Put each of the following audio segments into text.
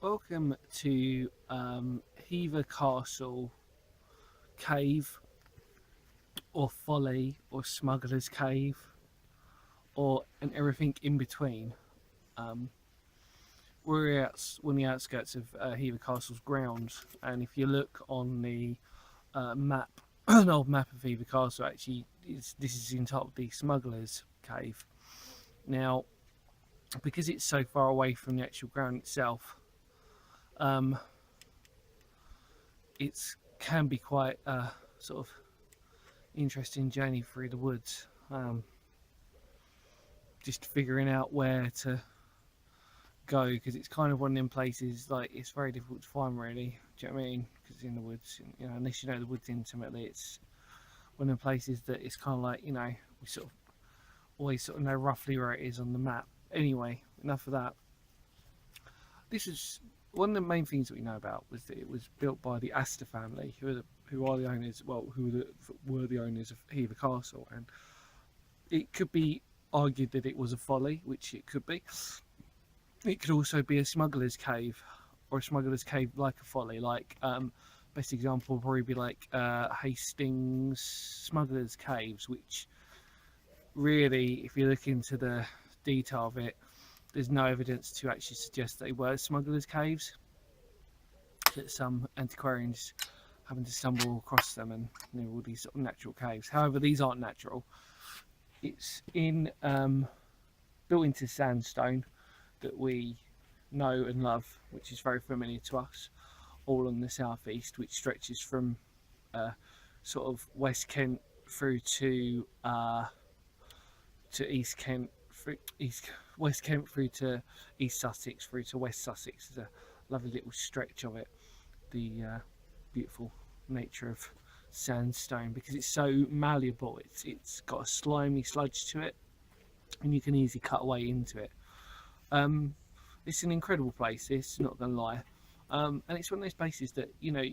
Welcome to Hever Castle Cave, or Folly, or Smuggler's Cave, or and everything in between. Um, we're on the outskirts of Hever Castle's grounds, and if you look on the map, an old map of Hever Castle, actually, this is entitled the Smuggler's Cave. Now, because it's so far away from the actual ground itself, um, it can be quite a sort of interesting journey through the woods. Just figuring out where to go, because it's kind of one of them places, like, it's very difficult to find, really. Do you know what I mean? Because it's in the woods, you know, unless you know the woods intimately, it's one of the places that it's kind of like, you know, we sort of always sort of know roughly where it is on the map. Anyway, enough of that. This is one of the main things that we know about, was that it was built by the Astor family, who are the owners, well, were the owners of Hever Castle, and it could be argued that it was a folly, which it could be. It could also be a smuggler's cave, or a smuggler's cave like a folly. Like, best example would probably be like Hastings Smuggler's Caves, which really, if you look into the detail of it, there's no evidence to actually suggest they were smuggler's caves. That some antiquarians happen to stumble across them, and you know, all these sort of natural caves. However, these aren't natural. It's built into sandstone that we know and love, which is very familiar to us, all on the southeast, which stretches from sort of West Kent through to East Kent, West Kent through to East Sussex, through to West Sussex. There's a lovely little stretch of it. The beautiful nature of sandstone, because it's so malleable. It's got a slimy sludge to it, and you can easily cut away into it. It's an incredible place, this, not gonna lie, and it's one of those places that, you know,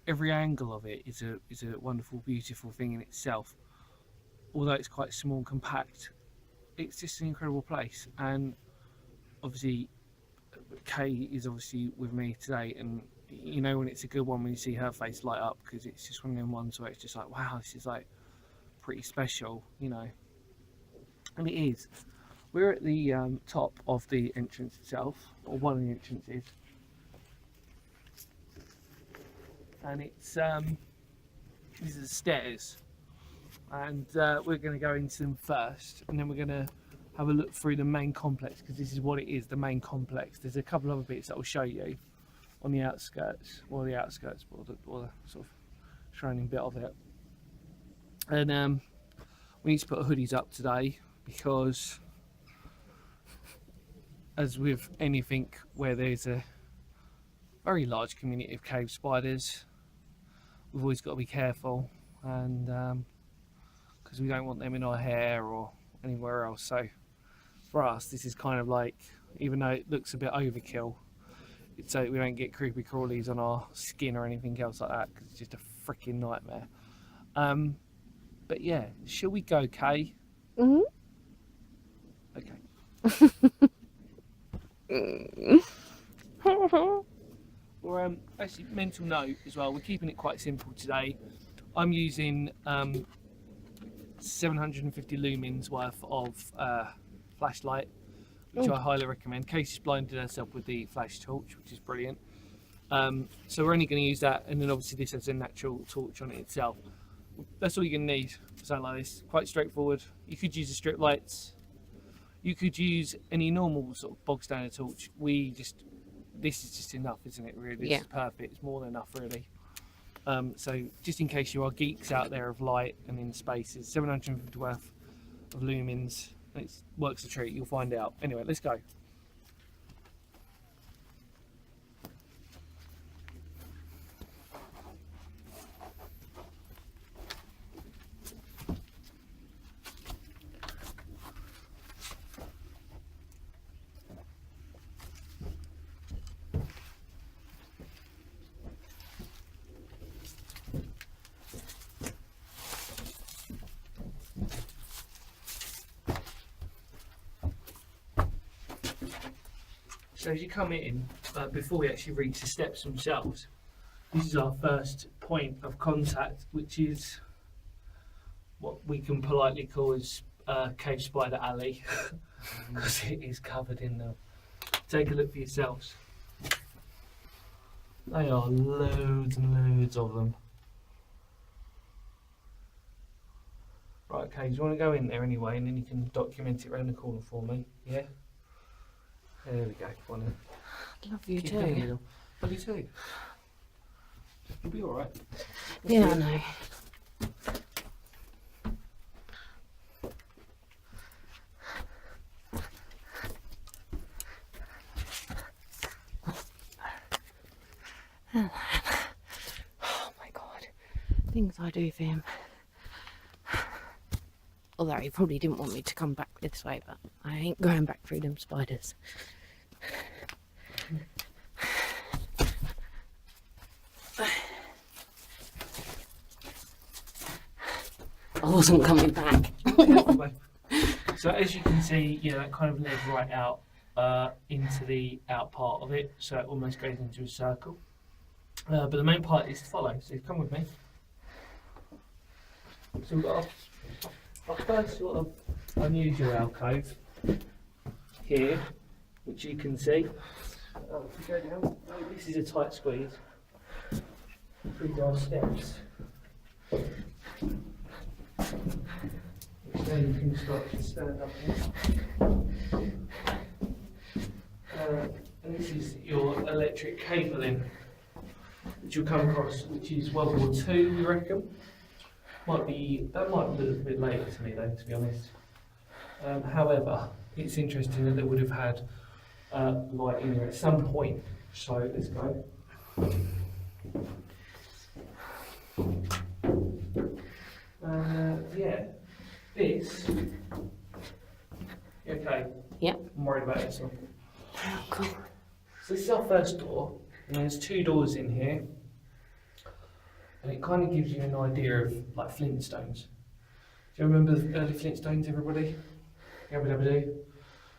every angle of it is a wonderful, beautiful thing in itself. Although it's quite small and compact, it's just an incredible place. And obviously Kay is obviously with me today, and you know when it's a good one when you see her face light up, because it's just one of them ones where it's just like, wow, this is like pretty special, you know. And it is. We're at the top of the entrance itself, or one of the entrances, and it's these are the stairs, and we're going to go into them first, and then we're going to have a look through the main complex, because this is what it is, the main complex. There's a couple other bits that I'll show you on the outskirts, or the sort of surrounding bit of it. And we need to put hoodies up today, because as with anything where there's a very large community of cave spiders, we've always got to be careful, and because we don't want them in our hair or anywhere else. So for us, this is kind of like, even though it looks a bit overkill, it's so we don't get creepy crawlies on our skin or anything else like that, because it's just a freaking nightmare. But yeah, shall we go, Kay? Okay. Or actually, mental note as well, we're keeping it quite simple today. I'm using 750 lumens worth of flashlight, which I highly recommend. Casey's blinded herself with the flash torch, which is brilliant. So we're only going to use that, and then obviously this has a natural torch on it itself. That's all you're going to need for something like this. Quite straightforward. You could use the strip lights. You could use any normal sort of bog standard torch. This is just enough, isn't it, really? This is perfect. It's more than enough, really. So just in case you are geeks out there of light and in spaces, 750 worth of lumens. It works a treat, you'll find out. Anyway, let's go. So as you come in, before we actually reach the steps themselves, this is our first point of contact, which is what we can politely call as Cave Spider Alley, because it is covered in them. Take a look for yourselves. They are loads and loads of them. Right, okay, do you want to go in there anyway, and then you can document it around the corner for me, yeah? There we go, go on in. Love you Keep too. in the middle. Love you too. You'll be alright. Yeah, I know. Oh my god, things I do for him. Although he probably didn't want me to come back this way, but I ain't going back through them spiders. I wasn't coming back. So as you can see, yeah, that kind of led right out into the out part of it, so it almost goes into a circle. But the main part is to follow, so come with me. So we've got our first sort of unusual alcove here, which you can see. If you go down, this is a tight squeeze. Through our steps. Which then you can start to stand up in. And this is your electric cabling, which you'll come across, which is World War II, we reckon. That might look a bit later to me though, to be honest. However, it's interesting that they would have had light in there at some point. So let's go. Yeah, this. Okay. Yep. I'm worried about this one. Oh, cool. So this is our first door, and there's two doors in here, and it kind of gives you an idea of like Flintstones. Do you remember the early Flintstones, everybody? You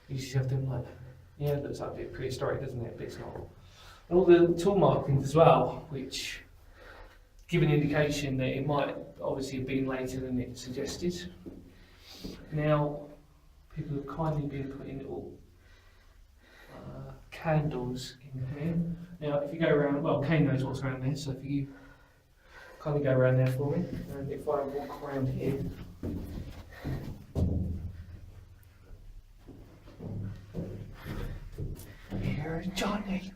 used to have them like, yeah, it looks like a bit prehistoric, doesn't it? But it's not. And all the tool markings as well, which give an indication that it might obviously have been later than it suggested. Now, people have kindly been putting little candles in here. Now, if you go around, well, Kane knows what's around there, so if you kind of go around there for me, and if I walk around here, here's Johnny.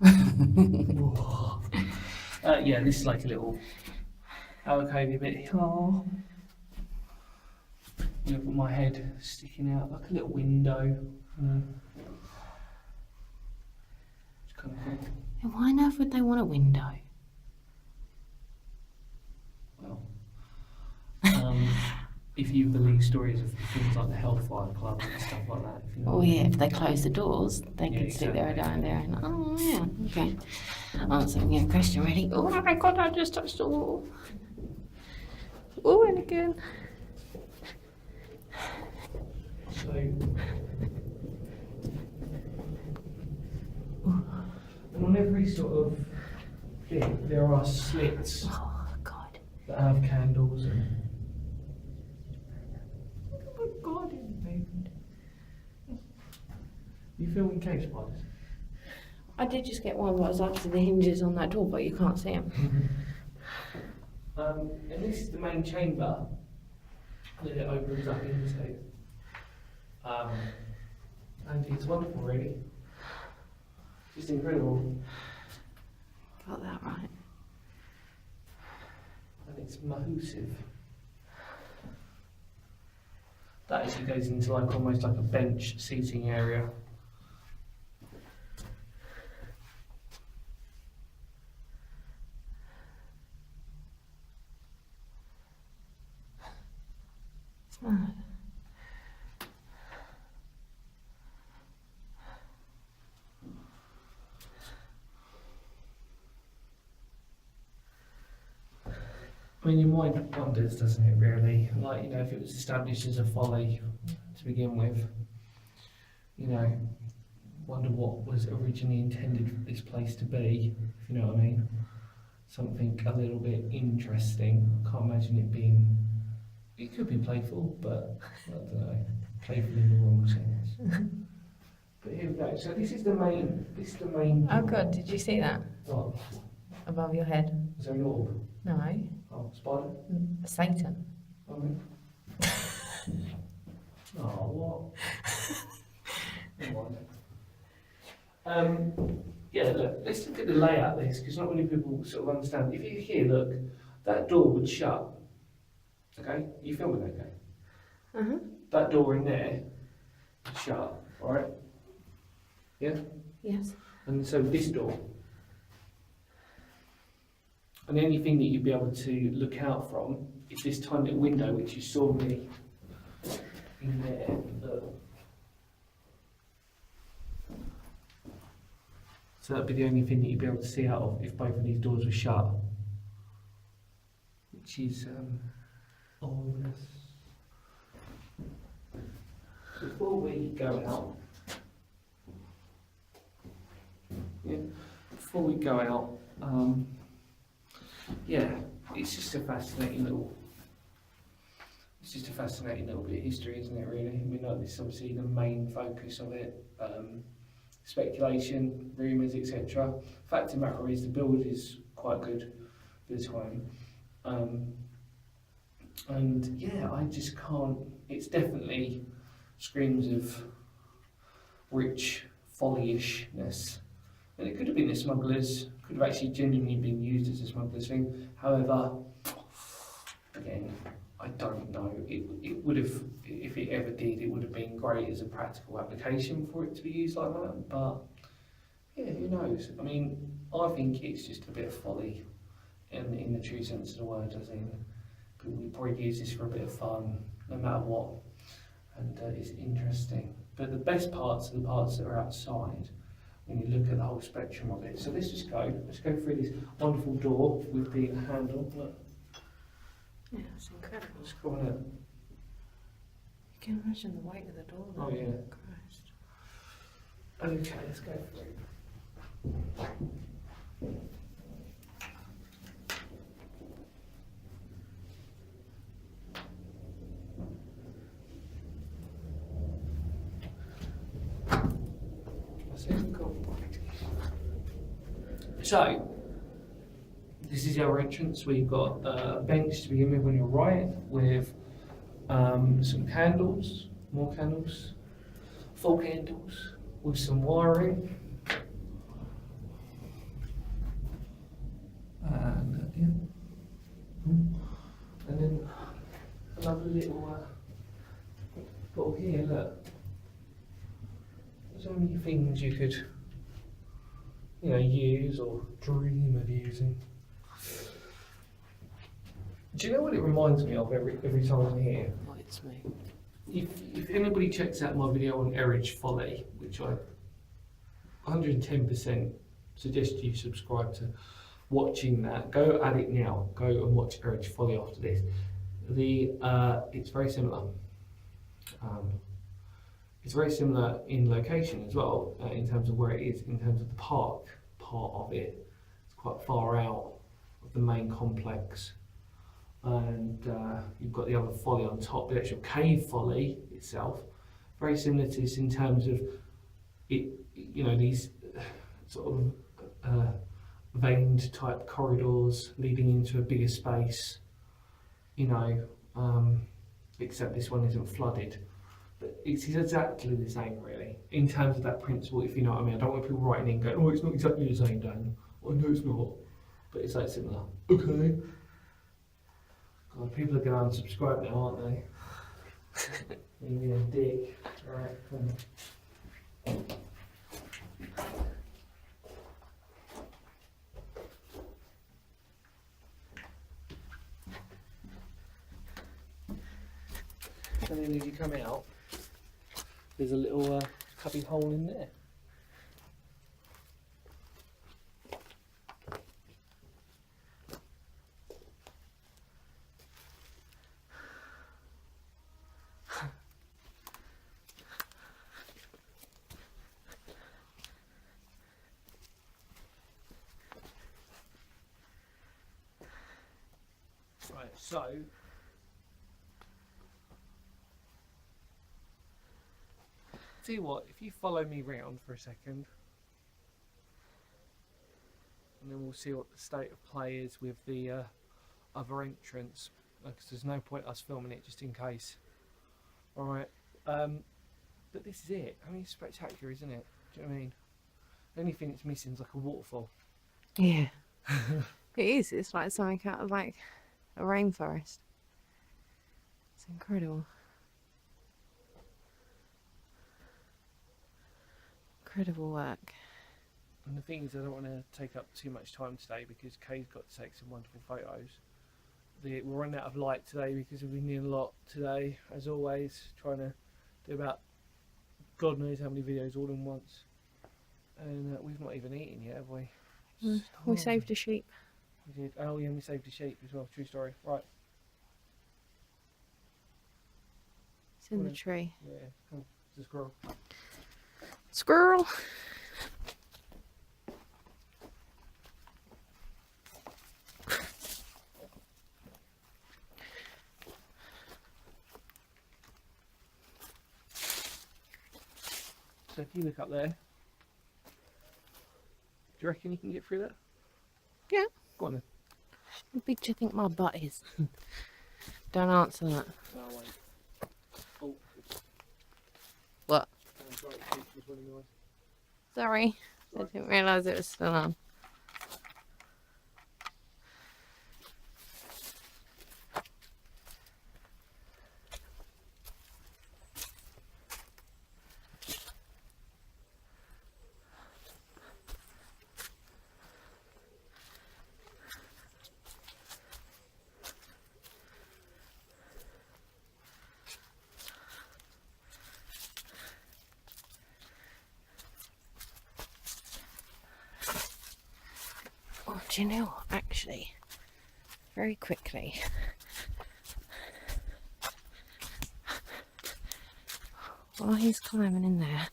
Yeah, this is like a little alcove bit. Oh, look at my head sticking out like a little window. It's kind of cool. And why on earth would they want a window? Well, if you believe stories of things like the Hellfire Club and stuff like that. If you know Oh yeah, if they close the doors, they Yeah, could sit there exactly. down there and oh yeah, okay. Answering your question ready. Oh my god, I just touched the wall. Oh, and again. So, and on every sort of thing, there are slits Oh god. that have candles and. Oh my god, it moved. You filming cave spiders? I did just get one, but I was after the hinges on that door, but you can't see them. And this is the main chamber that it opens up into. And it's wonderful, really. Just incredible. Got that right. And it's massive. That actually goes into like almost like a bench seating area. It's mad. I mean, your mind wonders, doesn't it, really? Like, you know, if it was established as a folly to begin with, you know, wonder what was originally intended for this place to be, if you know what I mean. Something a little bit interesting. I can't imagine it being. It could be playful, but I don't know. Playful in the wrong sense. But here we go. So this is the main. This is the main. Oh God, did you see that? What? Above your head? Is there an orb? No. Oh, spider? Satan. Oh, oh what? Never mind. Yeah, look, let's look at the layout of this, because not many people sort of understand. If you here, look, that door would shut. Okay? You filming okay? Uh-huh. That door in there would shut, alright? Yeah? Yes. And so this door. And the only thing that you'd be able to look out from is this tiny little window which you saw me in there. Look. So that'd be the only thing that you'd be able to see out of if both of these doors were shut. Which is ominous. Before we go out, before we go out, yeah, it's just a fascinating little. It's just a fascinating little bit of history, isn't it? Really, I mean, like, this is obviously the main focus of it. Speculation, rumours, etc. Fact of the matter is, the build is quite good for the time, and yeah, I just can't. It's definitely screams of rich follyishness. And it could have been the smugglers, could have actually genuinely been used as a smuggler's thing. However, again, I don't know. It would have, if it ever did, it would have been great as a practical application for it to be used like that. But yeah, who knows? I mean, I think it's just a bit of folly in the true sense of the word. I think people would probably use this for a bit of fun, no matter what. And it's interesting. But the best parts are the parts that are outside, when you look at the whole spectrum of it. So let's just go. Let's go through this wonderful door with the handle. Look. Yeah, it's incredible. Let's go on it. You can imagine the weight of the door. Oh yeah. Christ. Okay, let's go through. So, this is our entrance. We've got a bench to begin with on your right, with some candles, more candles, 4 candles, with some wiring. And yeah. And then another little bottle here, look. There's so many things you could, use or dream of using. Do you know what it reminds me of every time I'm here? It's me. If anybody checks out my video on Erridge Folly, which I 110% suggest you subscribe to watching that, go at it now. Go and watch Erridge Folly after this. It's very similar. It's very similar in location as well, in terms of where it is, in terms of the park part of it. It's quite far out of the main complex. And you've got the other folly on top, the actual cave folly itself. Very similar to this in terms of it, these sort of veined type corridors leading into a bigger space, except this one isn't flooded. But it's exactly the same, really, in terms of that principle, if you know what I mean. I don't want people writing in going, oh, it's not exactly the same, Dan. I know it's not, but it's like similar. Okay. God, people are going to unsubscribe now, aren't they? You're being a dick. Alright, come on. And then as you come out, there's a little cubby hole in there. So, tell you what, if you follow me round for a second, and then we'll see what the state of play is with the other entrance, because there's no point us filming it just in case. Alright, but this is it. I mean, it's spectacular, isn't it? Do you know what I mean? The only thing it's missing is like a waterfall. Yeah. It is. It's like something out of like a rainforest. It's incredible. Incredible work. And the thing is, I don't want to take up too much time today because Kay's got to take some wonderful photos. We're running out of light today because we've been doing a lot today, as always, trying to do about God knows how many videos all in once. And we've not even eaten yet, have we? We saved a sheep. We did. Oh yeah, we saved a sheep as well. True story. Right. It's in the tree. Yeah. Come. It's a squirrel. Squirrel. So if you look up there, do you reckon you can get through that? Yeah. Go on then. How big do you think my butt is? Don't answer that. No, I won't. Oh. What? I'm sorry, sheep was running away. Sorry. I didn't realise it was still on. Oh, do you know what? Actually, very quickly. While he's climbing in there,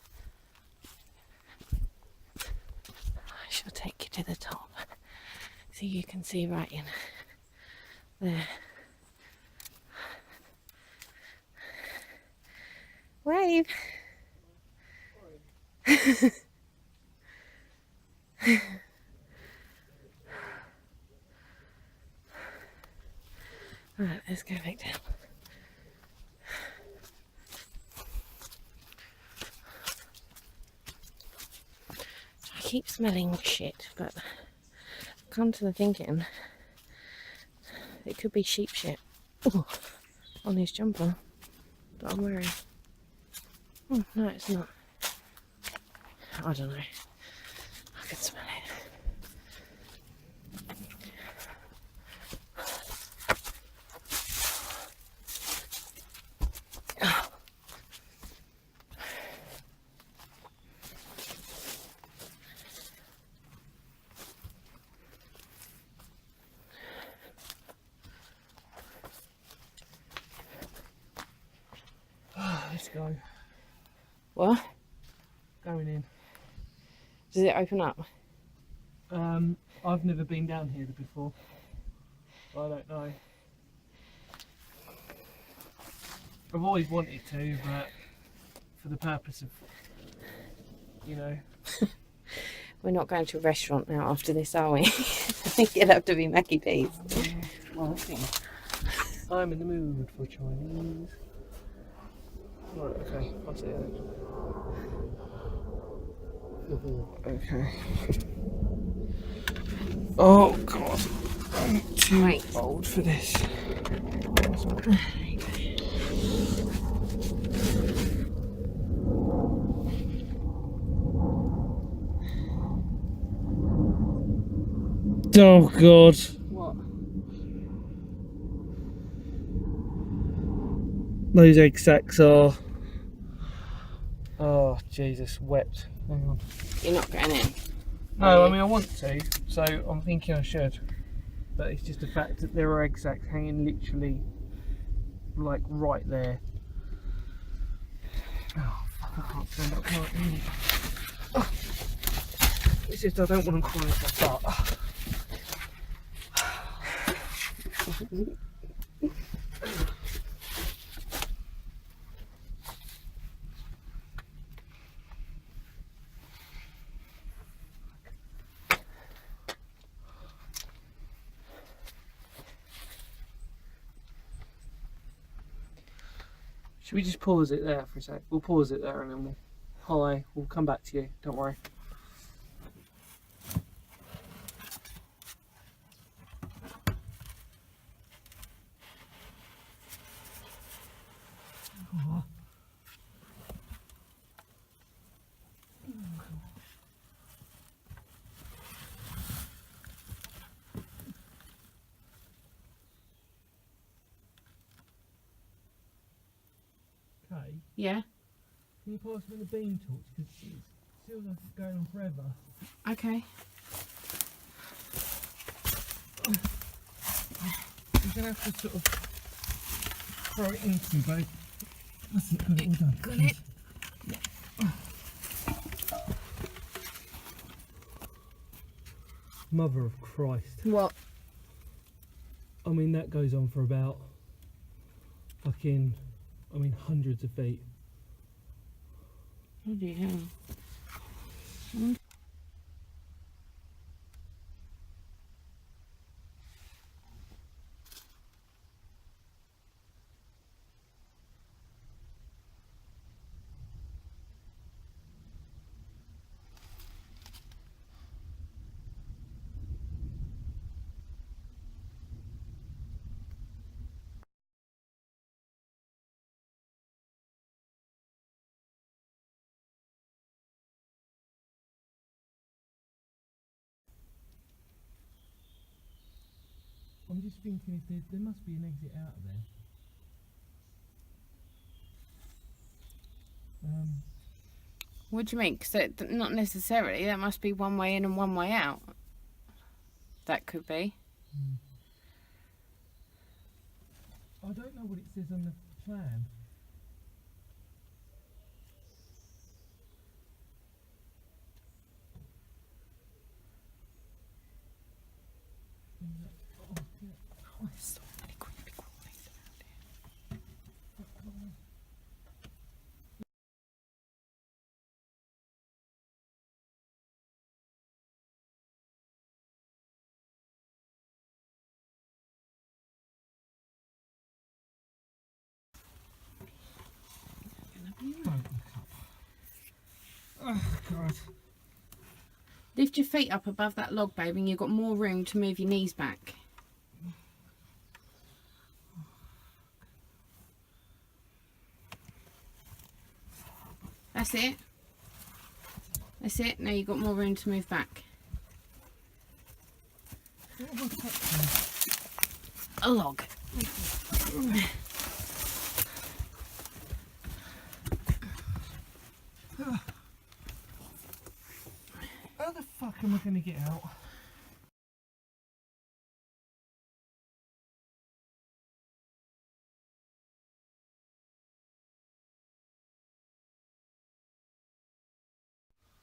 I shall take you to the top so you can see right in there. Wave! Right, let's go back down. I keep smelling shit, but I've come to the thinking it could be sheep shit. Ooh, on his jumper that I'm wearing. Oh, no, it's not. I don't know. I can smell it. Let's go. What? Going in. Does it open up? I've never been down here before. I don't know. I've always wanted to, but for the purpose of, you know. We're not going to a restaurant now after this, are we? I think it'd have to be Mackie P's. Well, I think I'm in the mood for Chinese. Right, okay, I'll see you then. Okay. Oh god, I'm too old for this. Oh god. What? Those egg sacs are... Oh Jesus, wet. Hang on. You're not going in? No, I mean I want to, so I'm thinking I should. But it's just the fact that there are egg sacs hanging literally like right there. Oh fuck, I can't stand up right in. Oh. It's just I don't want them crawling off my butt. Should we just pause it there for a sec? We'll pause it there and then we'll come back to you. Don't worry. Oh. Okay. Yeah. Can you pass me the beam torch? Because it feels like it's going on forever. Okay. You're going to have to sort of throw it into me, babe. That's it, got it all done. Got it. Mother of Christ. What? I mean, that goes on for about fucking, hundreds of feet. Bloody hell. I'm just thinking if there must be an exit out of there. What do you mean? Because not necessarily. That must be one way in and one way out. That could be. I don't know what it says on the plan. Oh, there's so many creepy crawlies around here. Don't look up. Oh, God. Lift your feet up above that log, babe, and you've got more room to move your knees back. That's it. That's it. Now you've got more room to move back. What have I touched A log. How the fuck am I going to get out?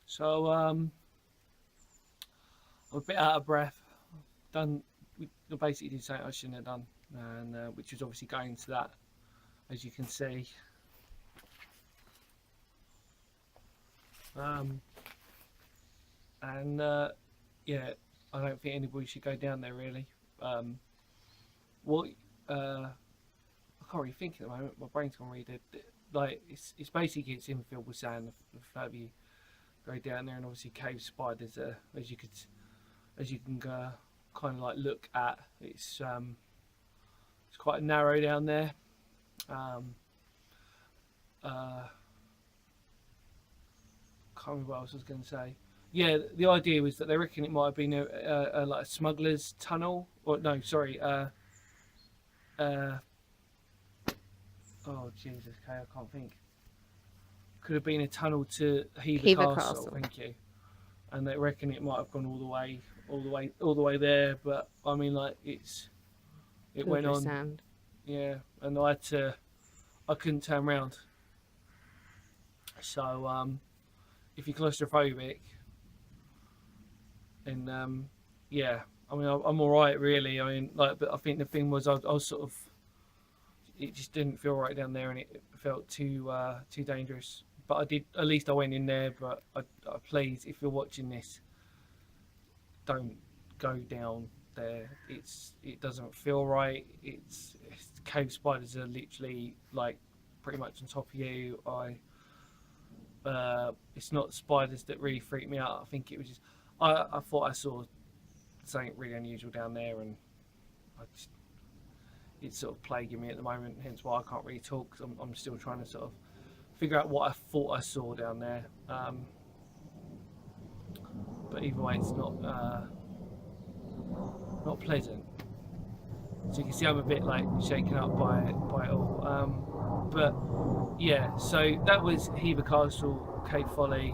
So, I'm a bit out of breath. We basically did something I shouldn't have done, and which was obviously going to that, as you can see. Yeah, I don't think anybody should go down there really. I can't really think at the moment. My brain's gone really dead. Like it's basically it's infilled with sand. The further you go down there, and obviously cave spiders, as you can kind of like look at. It's quite narrow down there. Can't remember what else I was going to say. Yeah, the idea was that they reckon it might have been a like a smuggler's tunnel, or no, sorry. Oh Jesus, okay, I can't think. Could have been a tunnel to Hever Castle. Thank you. And they reckon it might have gone all the way there, but I mean, like it went on. Sand. Yeah, and I couldn't turn around. So if you're claustrophobic, and yeah, I mean, I'm all right really. I mean, like, but I think the thing was I was sort of, it just didn't feel right down there, and it felt too dangerous. But at least I went in there. But please, if you're watching this, don't go down there. It doesn't feel right. Cave spiders are literally like pretty much on top of you. It's not spiders that really freak me out. I think it was just I thought I saw something really unusual down there, and it's sort of plaguing me at the moment. Hence why I can't really talk, because I'm still trying to sort of figure out what I thought I saw down there. But either way, it's not pleasant. So you can see I'm a bit like shaken up by it all. But yeah, so that was Hever Castle, Cape Folly.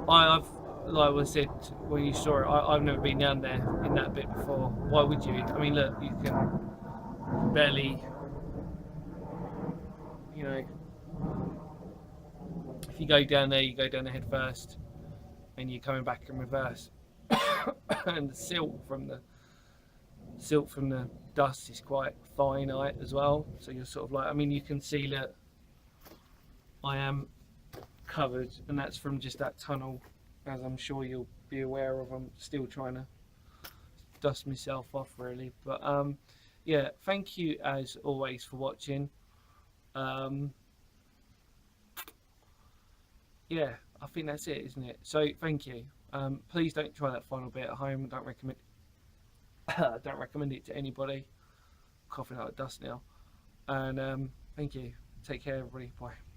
I've, like I said when you saw it, I've never been down there in that bit before. Why would you? I mean, look, you can barely, you know, if you go down there, you go down the head first, and you're coming back in reverse, and the silt from the dust is quite finite as well. So you're sort of like, I mean, you can see that I am covered, and that's from just that tunnel, as I'm sure you'll be aware of. I'm still trying to dust myself off really, but yeah, thank you as always for watching. Yeah, I think that's it, isn't it? So thank you. Please don't try that final bit at home. Don't recommend don't recommend it to anybody. Coughing out dust now. And thank you. Take care everybody. Bye.